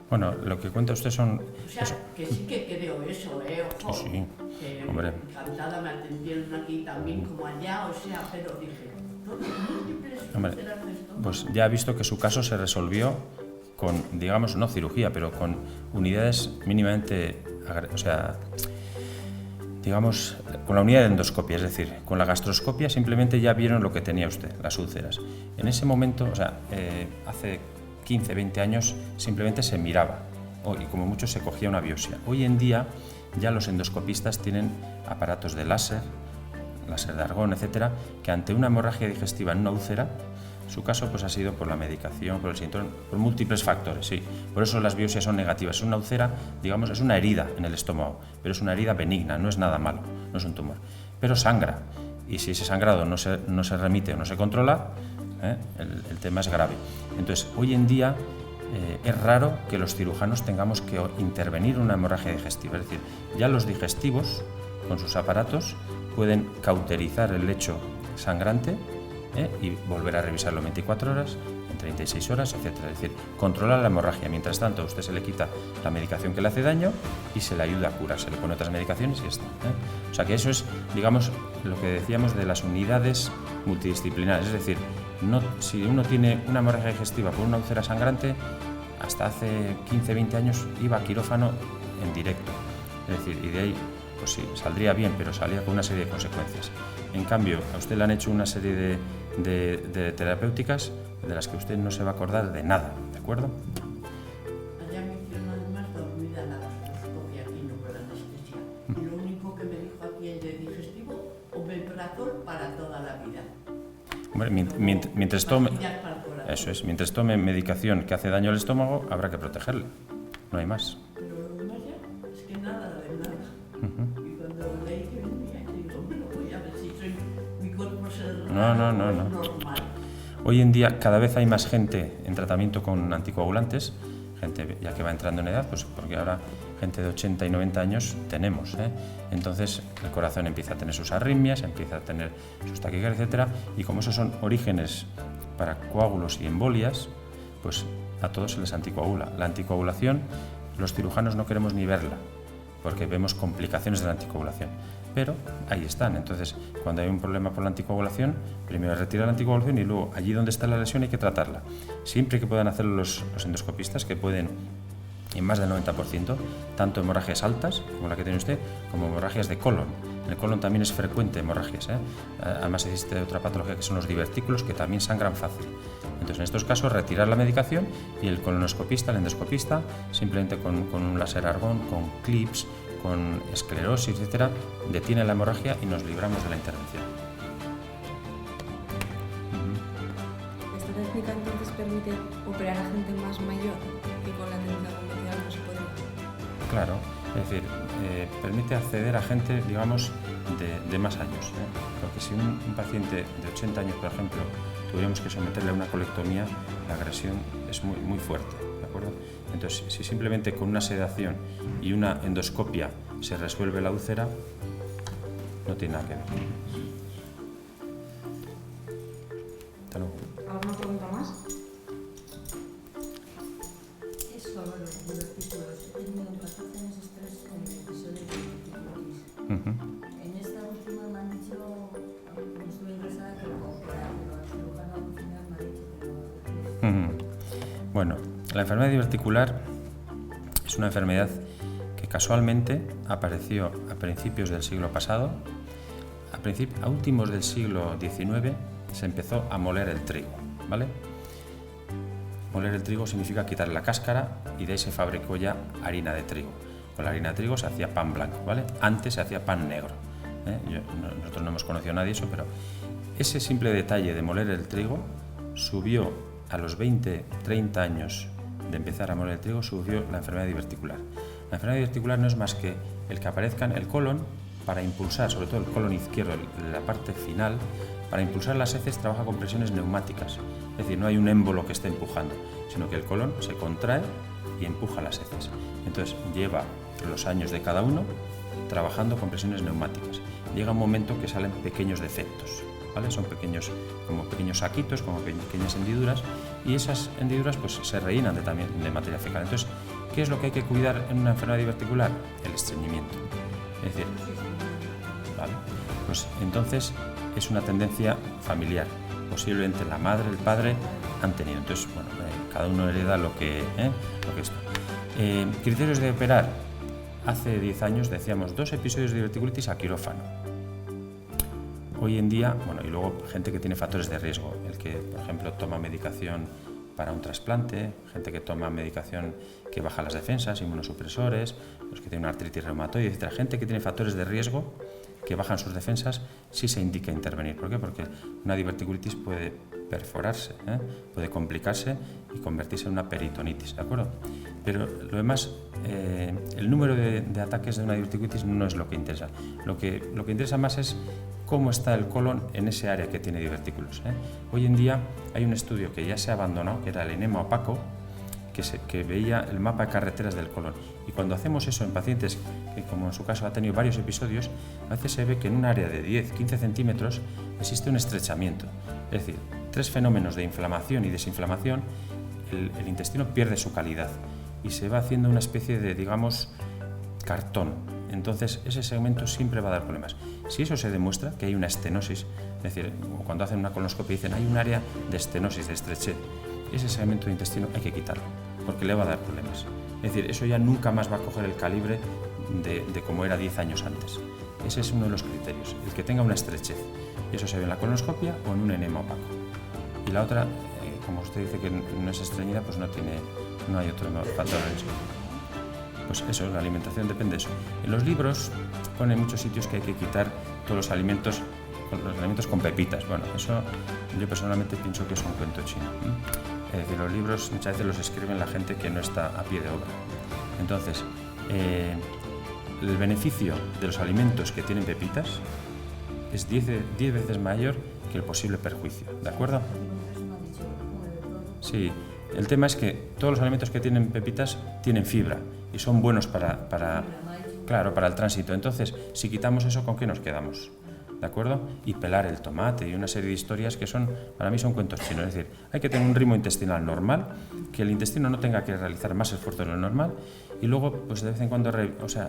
Bueno, lo que cuenta usted son... O sea, que sí que creo eso, ojo. Sí, Que hombre. encantada me atendieron aquí también como allá, o sea, pero dije, todo múltiples Hombre, úlceras de estómago. pues ya ha visto que su caso se resolvió con, digamos, no cirugía, pero con unidades mínimamente, o sea, digamos, con la unidad de endoscopia, es decir, con la gastroscopia simplemente ya vieron lo que tenía usted, las úlceras. En ese momento, o sea, hace 15, 20 años simplemente se miraba y como mucho se cogía una biopsia. Hoy en día ya los endoscopistas tienen aparatos de láser de argón, etcétera, que ante una hemorragia digestiva en una úlcera, su caso pues ha sido por la medicación, por el Sintrón, por múltiples factores, sí. Por eso las biopsias son negativas. Es una úlcera, digamos, es una herida en el estómago, pero es una herida benigna, no es nada malo, no es un tumor. Pero sangra, y si ese sangrado no se remite o no se controla, el tema es grave. Entonces, hoy en día es raro que los cirujanos tengamos que intervenir en una hemorragia digestiva. Es decir, ya los digestivos, con sus aparatos, pueden cauterizar el lecho sangrante y volver a revisarlo en 24 horas, en 36 horas, etc. Es decir, controlar la hemorragia. Mientras tanto, a usted se le quita la medicación que le hace daño y se le ayuda a curar. Se le pone otras medicaciones y ya está. O sea que eso es, digamos, lo que decíamos de las unidades multidisciplinares. Es decir, si uno tiene una hemorragia digestiva por una úlcera sangrante, hasta hace 15, 20 años iba a quirófano en directo. Es decir, y de ahí, pues sí, saldría bien, pero salía con una serie de consecuencias. En cambio, a usted le han hecho una serie de terapéuticas de las que usted no se va a acordar de nada, ¿de acuerdo? Allá me hicieron además dormida la gastroscopia aquí, no por anestesia. Y lo único que me dijo aquí el de digestivo, omeprazol para toda la vida. Hombre, mientras tome medicación que hace daño al estómago, habrá que protegerle. No hay más. Pero lo demás ya es que nada de nada. Y cuando leí que venía, digo, bueno, voy a ver si mi cuerpo se normal. Hoy en día cada vez hay más gente en tratamiento con anticoagulantes, gente ya que va entrando en edad, pues porque ahora gente de 80 y 90 años tenemos, Entonces el corazón empieza a tener sus arritmias, empieza a tener sus taquicardias, etcétera, y como esos son orígenes para coágulos y embolias, pues a todos se les anticoagula. La anticoagulación, los cirujanos no queremos ni verla, porque vemos complicaciones de la anticoagulación, pero ahí están. Entonces, cuando hay un problema por la anticoagulación, primero retirar la anticoagulación y luego allí donde está la lesión hay que tratarla. Siempre que puedan hacerlo los endoscopistas, que pueden en más del 90%, tanto hemorragias altas, como la que tiene usted, como hemorragias de colon. En el colon también es frecuente hemorragias, Además existe otra patología que son los divertículos, que también sangran fácil. Entonces, en estos casos, retirar la medicación y el colonoscopista, el endoscopista, simplemente con un láser argón, con clips, con esclerosis, etcétera, detiene la hemorragia y nos libramos de la intervención. ¿Esta técnica entonces permite operar a gente más mayor que con la técnica convencional no se podría? Claro, es decir, permite acceder a gente, digamos, de más años. Porque si un paciente de 80 años, por ejemplo, tuviéramos que someterle a una colectomía, la agresión es muy, muy fuerte, ¿de acuerdo? acuerdo? Entonces, si simplemente con una sedación y una endoscopia se resuelve la úlcera, no tiene nada que ver. Hasta luego. ¿Alguna pregunta más? Eso, bueno, de los títulos. He tenido en 14 años 3 episodios de diverticulitis. En esta última me han dicho, como estuve ingresada, que lo operan, pero el cirujano al final me ha dicho que lo... Bueno, la enfermedad diverticular es una enfermedad que casualmente apareció a principios del siglo pasado. A últimos del siglo XIX se empezó a moler el trigo, ¿vale? Moler el trigo significa quitar la cáscara y de ahí se fabricó ya harina de trigo. Con la harina de trigo se hacía pan blanco, ¿vale? Antes se hacía pan negro. Nosotros no hemos conocido a nadie eso, pero ese simple detalle de moler el trigo subió a los 20, 30 años de empezar a moler el trigo, subió la enfermedad diverticular. La enfermedad diverticular no es más que el que aparezca en el colon para impulsar, sobre todo el colon izquierdo, la parte final, para impulsar las heces trabaja con presiones neumáticas. Es decir, no hay un émbolo que esté empujando, sino que el colon se contrae y empuja las heces. Entonces lleva los años de cada uno trabajando con presiones neumáticas. Llega un momento que salen pequeños defectos, ¿vale? Son pequeños saquitos, como pequeñas hendiduras, y esas hendiduras pues se rellenan también de materia fecal. Entonces, ¿qué es lo que hay que cuidar en una enfermedad diverticular? El estreñimiento. Es decir, ¿vale? Pues entonces es una tendencia familiar. Posiblemente la madre, el padre han tenido. Entonces, bueno, cada uno hereda lo que esto. Criterios de operar. Hace 10 años decíamos 2 episodios de diverticulitis a quirófano. Hoy en día, bueno, y luego gente que tiene factores de riesgo, el que, por ejemplo, toma medicación para un trasplante, gente que toma medicación que baja las defensas, inmunosupresores, los que tienen una artritis reumatoide, etc. Gente que tiene factores de riesgo que bajan sus defensas, sí se indica intervenir. ¿Por qué? Porque una diverticulitis puede perforarse, puede complicarse y convertirse en una peritonitis, ¿de acuerdo? Pero lo demás, el número de ataques de una diverticulitis no es lo que interesa. Lo que interesa más es cómo está el colon en ese área que tiene divertículos. Hoy en día hay un estudio que ya se ha abandonado, que era el enema opaco, que veía el mapa de carreteras del colon. Y cuando hacemos eso en pacientes que, como en su caso, ha tenido varios episodios, a veces se ve que en un área de 10-15 centímetros existe un estrechamiento. Es decir, 3 fenómenos de inflamación y desinflamación, el intestino pierde su calidad y se va haciendo una especie de, digamos, cartón. Entonces, ese segmento siempre va a dar problemas. Si eso se demuestra, que hay una estenosis, es decir, cuando hacen una colonoscopia dicen hay un área de estenosis, de estrechez, ese segmento de intestino hay que quitarlo, porque le va a dar problemas. Es decir, eso ya nunca más va a coger el calibre de como era 10 años antes. Ese es uno de los criterios, el que tenga una estrechez. Y eso se ve en la colonoscopia o en un enema opaco. Y la otra, como usted dice que no es estreñida, pues no hay otro factor de riesgo. Pues eso, la alimentación depende de eso. En los libros ponen muchos sitios que hay que quitar todos los alimentos con pepitas. Bueno, eso yo personalmente pienso que es un cuento chino. Es decir, los libros muchas veces los escriben la gente que no está a pie de obra. Entonces, el beneficio de los alimentos que tienen pepitas es 10 veces mayor que el posible perjuicio, ¿de acuerdo? Sí, el tema es que todos los alimentos que tienen pepitas tienen fibra y son buenos para el tránsito. Entonces, si quitamos eso, ¿con qué nos quedamos? ¿De acuerdo? Y pelar el tomate y una serie de historias que para mí son cuentos chinos. Es decir, hay que tener un ritmo intestinal normal, que el intestino no tenga que realizar más esfuerzo de lo normal y luego, pues de vez en cuando,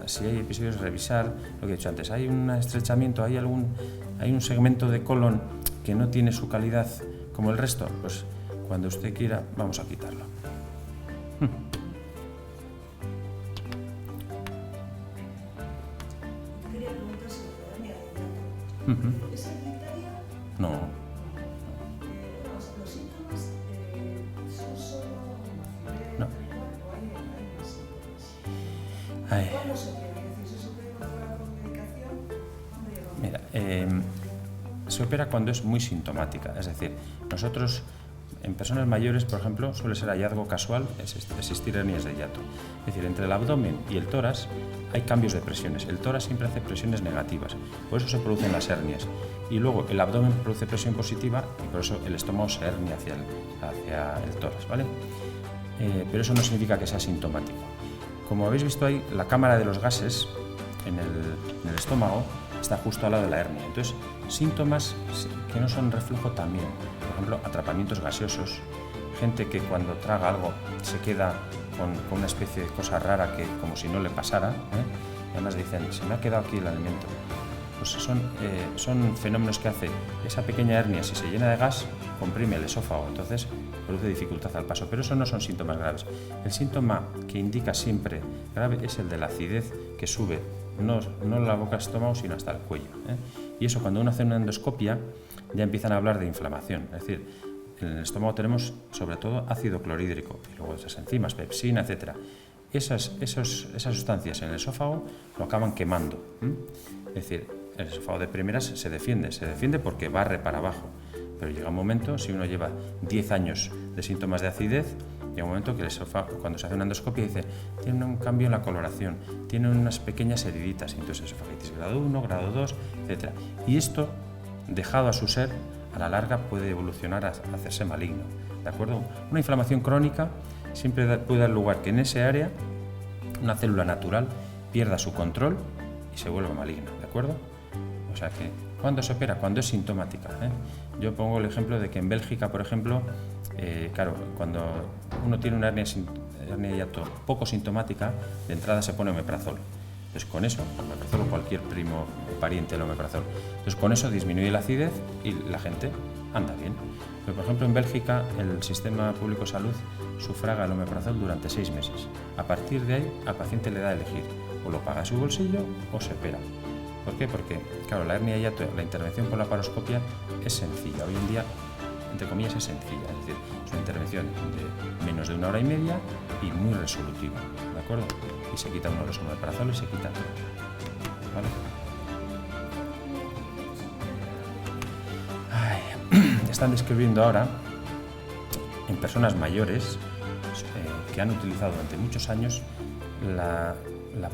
si hay episodios, revisar lo que he dicho antes. Hay un estrechamiento, hay un segmento de colon que no tiene su calidad como el resto, pues cuando usted quiera, vamos a quitarlo. Quería preguntar sobre la hernia de hiato. ¿Es hereditaria? No. ¿Los síntomas son solo No. o hay más síntomas? Ay. ¿Cuándo se opera? Es decir, ¿se opera controlada con medicación? ¿Cuándo llega? Mira, se opera cuando es muy sintomática. Es decir, nosotros en personas mayores, por ejemplo, suele ser hallazgo casual existir hernias de hiato. Es decir, entre el abdomen y el tórax hay cambios de presiones. El tórax siempre hace presiones negativas, por eso se producen las hernias. Y luego el abdomen produce presión positiva y por eso el estómago se hernia hacia el tórax, ¿vale? pero eso no significa que sea sintomático. Como habéis visto ahí, la cámara de los gases en el estómago está justo al lado de la hernia. Entonces, síntomas que no son reflujo también. Por ejemplo, atrapamientos gaseosos, gente que cuando traga algo se queda con una especie de cosa rara que como si no le pasara, y además dicen, se me ha quedado aquí el alimento. Pues son fenómenos que hace esa pequeña hernia, si se llena de gas, comprime el esófago, entonces produce dificultad al paso, pero eso no son síntomas graves. El síntoma que indica siempre grave es el de la acidez que sube, no la boca al estómago, sino hasta el cuello. Y eso cuando uno hace una endoscopia ya empiezan a hablar de inflamación, es decir, en el estómago tenemos sobre todo ácido clorhídrico y luego esas enzimas, pepsina, etc. Esas sustancias en el esófago lo acaban quemando. Es decir, el esófago de primeras se defiende porque barre para abajo, pero llega un momento, si uno lleva 10 años de síntomas de acidez, llega un momento que el esófago, cuando se hace una endoscopia, dice, tiene un cambio en la coloración, tiene unas pequeñas heriditas, entonces esofagitis grado 1, grado 2, etc. Y esto, dejado a su ser, a la larga puede evolucionar a hacerse maligno, ¿de acuerdo? Una inflamación crónica siempre puede dar lugar que en ese área una célula natural pierda su control y se vuelva maligna, ¿de acuerdo? O sea que, ¿cuándo se opera? Cuando es sintomática. Yo pongo el ejemplo de que en Bélgica, por ejemplo, claro, cuando uno tiene una hernia de hiato poco sintomática, de entrada se pone omeprazol. Entonces con eso, omeprazol o cualquier primo pariente del omeprazol, entonces con eso disminuye la acidez y la gente anda bien. Pero por ejemplo en Bélgica el sistema público de salud sufraga el omeprazol durante 6 meses. A partir de ahí al paciente le da a elegir, o lo paga a su bolsillo o se opera. ¿Por qué? Porque claro, la hernia de hiato, la intervención con la laparoscopia es sencilla. Hoy en día, entre comillas, es sencilla. Es decir, es una intervención de menos de 1 hora y media y muy resolutiva, ¿de acuerdo? Y se quita uno de los omeprazoles y se quita todo, ¿vale? Están describiendo ahora en personas mayores que han utilizado durante muchos años la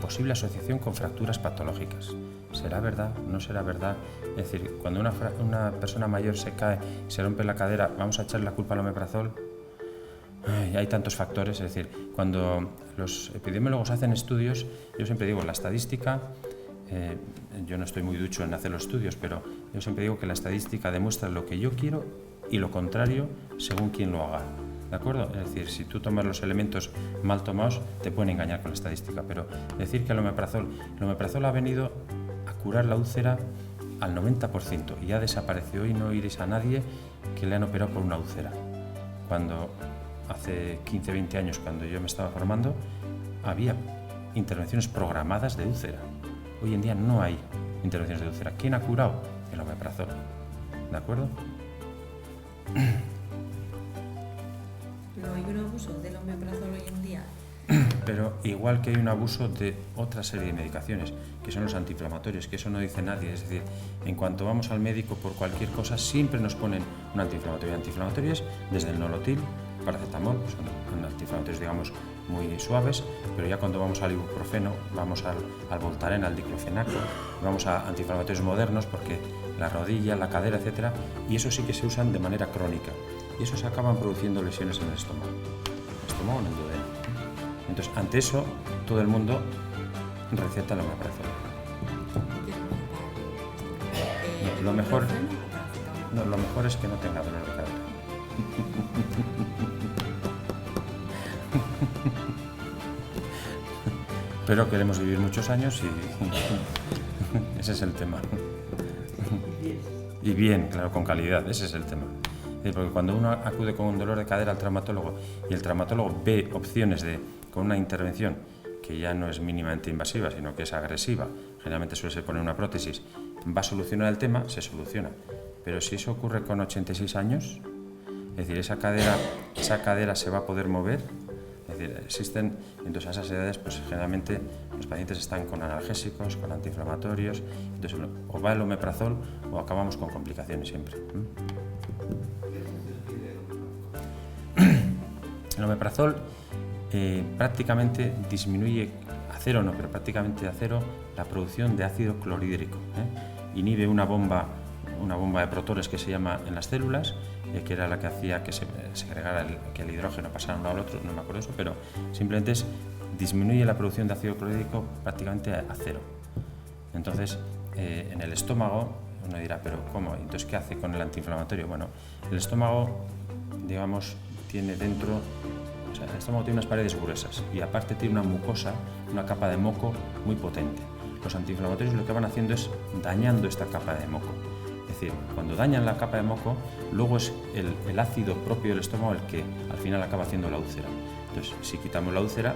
posible asociación con fracturas patológicas. ¿Será verdad? ¿No será verdad? Es decir, cuando una persona mayor se cae, se rompe la cadera, ¿vamos a echarle la culpa al omeprazol? Hay tantos factores, es decir, cuando los epidemiólogos hacen estudios, yo siempre digo, la estadística, yo no estoy muy ducho en hacer los estudios, pero yo siempre digo que la estadística demuestra lo que yo quiero y lo contrario según quien lo haga. ¿De acuerdo? Es decir, si tú tomas los elementos mal tomados, te pueden engañar con la estadística, pero decir que el omeprazol ha venido a curar la úlcera al 90% y ya desapareció y no oiréis a nadie que le han operado por una úlcera. Cuando hace 15, 20 años, cuando yo me estaba formando, había intervenciones programadas de úlcera. Hoy en día no hay intervenciones de úlcera. ¿Quién ha curado? El omeprazol. ¿De acuerdo? ¿No hay un abuso del omeprazol hoy en día? Pero igual que hay un abuso de otra serie de medicaciones, que son los antiinflamatorios, que eso no dice nadie. Es decir, en cuanto vamos al médico por cualquier cosa, siempre nos ponen un antiinflamatorio. Antiinflamatorios desde el nolotil, paracetamol, son antiinflamatorios, digamos, muy suaves, pero ya cuando vamos al ibuprofeno, vamos al Voltaren, al diclofenaco, vamos a antiinflamatorios modernos porque la rodilla, la cadera, etcétera, y eso sí que se usan de manera crónica. Y eso se acaban produciendo lesiones en el estómago o en el duodeno. Entonces, ante eso, todo el mundo receta el omeprazol. Lo mejor es que no tenga dolor de cadera. Pero queremos vivir muchos años y ese es el tema. Y bien, claro, con calidad, ese es el tema. Porque cuando uno acude con un dolor de cadera al traumatólogo y el traumatólogo ve opciones con una intervención que ya no es mínimamente invasiva, sino que es agresiva, generalmente suele ser poner una prótesis, va a solucionar el tema, se soluciona. Pero si eso ocurre con 86 años, es decir, esa cadera se va a poder mover, es decir, existen, entonces a esas edades, pues generalmente los pacientes están con analgésicos, con antiinflamatorios, entonces o va el omeprazol o acabamos con complicaciones siempre. El omeprazol prácticamente disminuye a cero, no, pero prácticamente a cero la producción de ácido clorhídrico. Inhibe una bomba de protones que se llama en las células que era la que hacía que se segregara que el hidrógeno pasara de un lado al otro, no me acuerdo eso, pero simplemente disminuye la producción de ácido clorhídrico prácticamente a cero. Entonces, en el estómago, uno dirá, pero ¿cómo? Entonces, ¿qué hace con el antiinflamatorio? Bueno, el estómago, digamos, tiene dentro, o sea, el estómago tiene unas paredes gruesas y aparte tiene una mucosa, una capa de moco muy potente. Los antiinflamatorios lo que van haciendo es dañando esta capa de moco. Es decir, cuando dañan la capa de moco, luego es el ácido propio del estómago el que al final acaba haciendo la úlcera. Entonces, si quitamos la úlcera,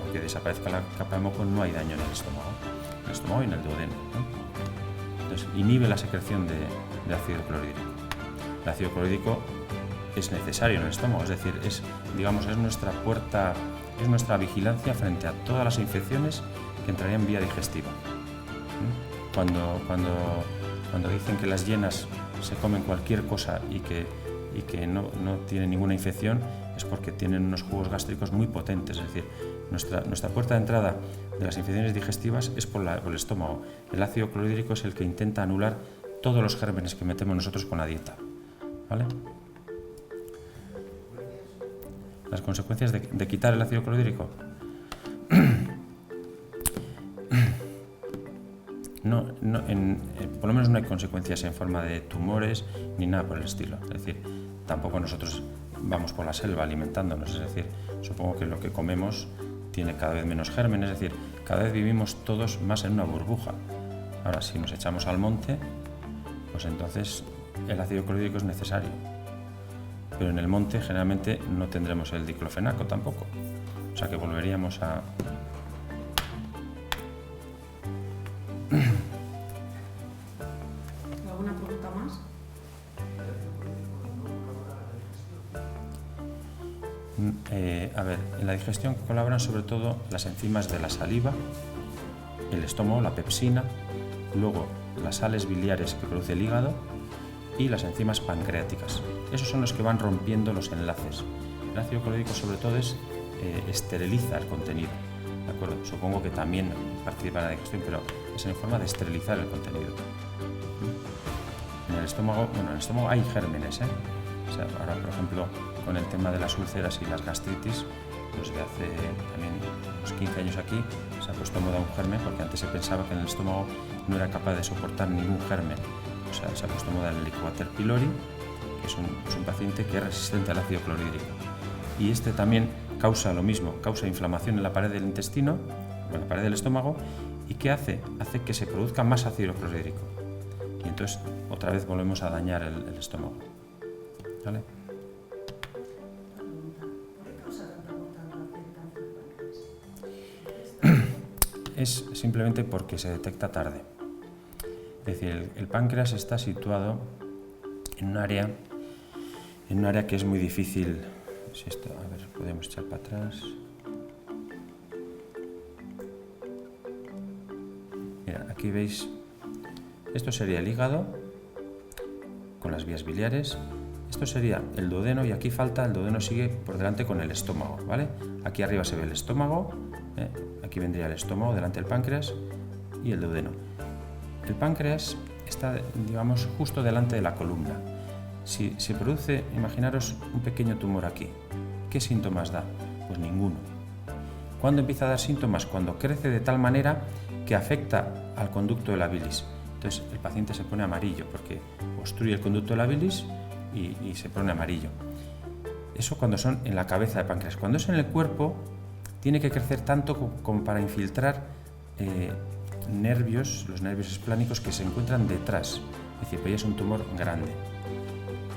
aunque desaparezca la capa de moco, no hay daño en el estómago y en el duodeno, ¿no? Entonces, inhibe la secreción de ácido clorhídrico. El ácido clorhídrico es necesario en el estómago, es decir, es nuestra puerta, es nuestra vigilancia frente a todas las infecciones que entrarían vía digestiva. Cuando dicen que las hienas se comen cualquier cosa y que no tienen ninguna infección, es porque tienen unos jugos gástricos muy potentes. Es decir, nuestra puerta de entrada de las infecciones digestivas es por el estómago. El ácido clorhídrico es el que intenta anular todos los gérmenes que metemos nosotros con la dieta, ¿vale? Las consecuencias de quitar el ácido clorhídrico. Por lo menos no hay consecuencias en forma de tumores ni nada por el estilo. Es decir, tampoco nosotros vamos por la selva alimentándonos. Es decir, supongo que lo que comemos tiene cada vez menos gérmenes. Es decir, cada vez vivimos todos más en una burbuja. Ahora, si nos echamos al monte, pues entonces el ácido clorhídrico es necesario. Pero en el monte generalmente no tendremos el diclofenaco tampoco. O sea que volveríamos a... ¿Alguna pregunta más? A ver, en la digestión colaboran sobre todo las enzimas de la saliva, el estómago, la pepsina, luego las sales biliares que produce el hígado y las enzimas pancreáticas. Esos son los que van rompiendo los enlaces. El ácido clorhídrico sobre todo esteriliza el contenido, ¿de acuerdo? Supongo que también participa en la digestión, pero es en forma de esterilizar el contenido. En el estómago hay gérmenes, ¿eh? O sea, ahora, por ejemplo, con el tema de las úlceras y las gastritis, pues de hace también unos 15 años aquí se ha puesto en moda un germen, porque antes se pensaba que en el estómago no era capaz de soportar ningún germen. O sea, se ha puesto en moda el Helicobacter pylori, que es un paciente que es resistente al ácido clorhídrico. Y este también causa lo mismo, causa inflamación en la pared del intestino, en la pared del estómago, y ¿qué hace? Hace que se produzca más ácido clorhídrico. Y entonces otra vez volvemos a dañar el estómago. ¿Vale? ¿Por qué causa tanta mortalidad del cáncer? Es simplemente porque se detecta tarde. Es decir, el páncreas está situado en un área que es muy difícil. Si esto, a ver, podemos echar para atrás. Mira, aquí veis, esto sería el hígado con las vías biliares. Esto sería el duodeno y aquí falta, el duodeno sigue por delante con el estómago, ¿vale? Aquí arriba se ve el estómago, aquí vendría el estómago delante del páncreas y el duodeno. El páncreas está, digamos, justo delante de la columna. Si se produce, imaginaros un pequeño tumor aquí, ¿qué síntomas da? Pues ninguno. ¿Cuándo empieza a dar síntomas? Cuando crece de tal manera que afecta al conducto de la bilis. Entonces el paciente se pone amarillo porque obstruye el conducto de la bilis y se pone amarillo. Eso cuando son en la cabeza de páncreas. Cuando es en el cuerpo, tiene que crecer tanto como para infiltrar nervios, los nervios esplánicos que se encuentran detrás. Es decir, pues ya es un tumor grande.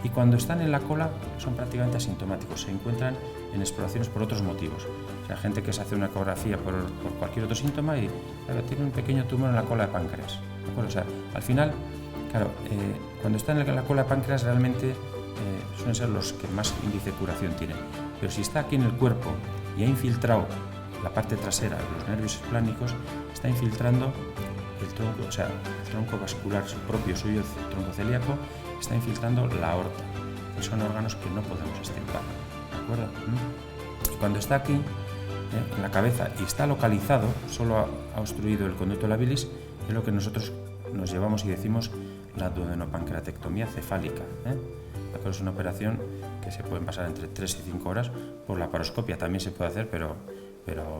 Y cuando están en la cola son prácticamente asintomáticos, se encuentran en exploraciones por otros motivos. O sea, gente que se hace una ecografía por cualquier otro síntoma y tiene un pequeño tumor en la cola de páncreas. ¿De acuerdo? O sea, al final, claro, cuando están en la cola de páncreas realmente suelen ser los que más índice de curación tienen. Pero si está aquí en el cuerpo y ha infiltrado la parte trasera, los nervios esplánicos, está infiltrando el tronco, o sea, el tronco vascular propio suyo, el tronco celíaco, está infiltrando la aorta, y son órganos que no podemos extirpar, ¿de acuerdo? Y cuando está aquí, en la cabeza, y está localizado, solo ha obstruido el conducto de la bilis, es lo que nosotros nos llevamos y decimos la duodenopancreatectomía cefálica. acuerdo? Es una operación que se pueden pasar entre 3 y 5 horas. Por laparoscopia también se puede hacer, pero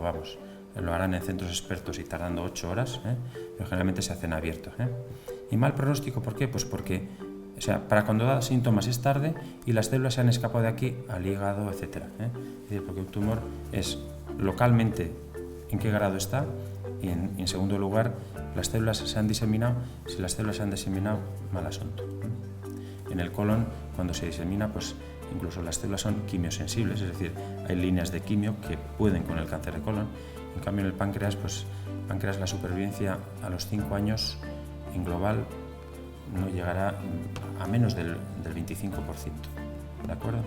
vamos, lo harán en centros expertos y tardando 8 horas, pero generalmente se hacen abiertos. ¿Y mal pronóstico por qué? Pues porque, o sea, para cuando da síntomas es tarde y las células se han escapado de aquí al hígado, etc. Es decir, porque un tumor es localmente en qué grado está y en segundo lugar, las células se han diseminado. Si las células se han diseminado, mal asunto. En el colon, cuando se disemina, pues incluso las células son quimiosensibles, es decir, hay líneas de quimio que pueden con el cáncer de colon. En cambio, en el páncreas, pues la supervivencia a los 5 años en global no llegará a menos del 25%, ¿de acuerdo?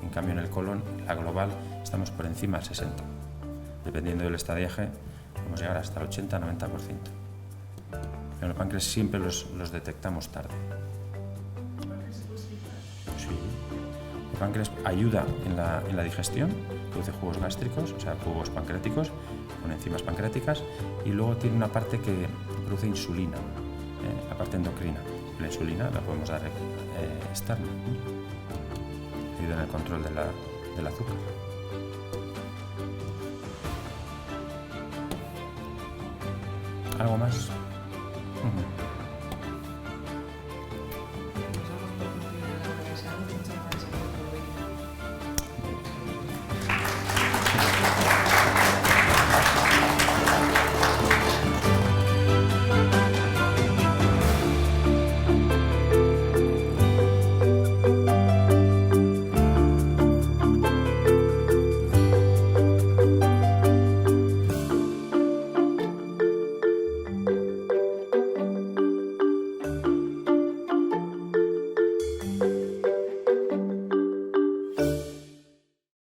En cambio, en el colon, la global, estamos por encima del 60%. Dependiendo del estadiaje, podemos llegar hasta el 80-90%. Pero en el páncreas siempre los detectamos tarde. Sí. El páncreas ayuda en la digestión, produce jugos gástricos, o sea, jugos pancreáticos, con enzimas pancreáticas, y luego tiene una parte que produce insulina, la parte endocrina. La insulina la podemos dar externa, ayuda en el control del azúcar. ¿Algo más?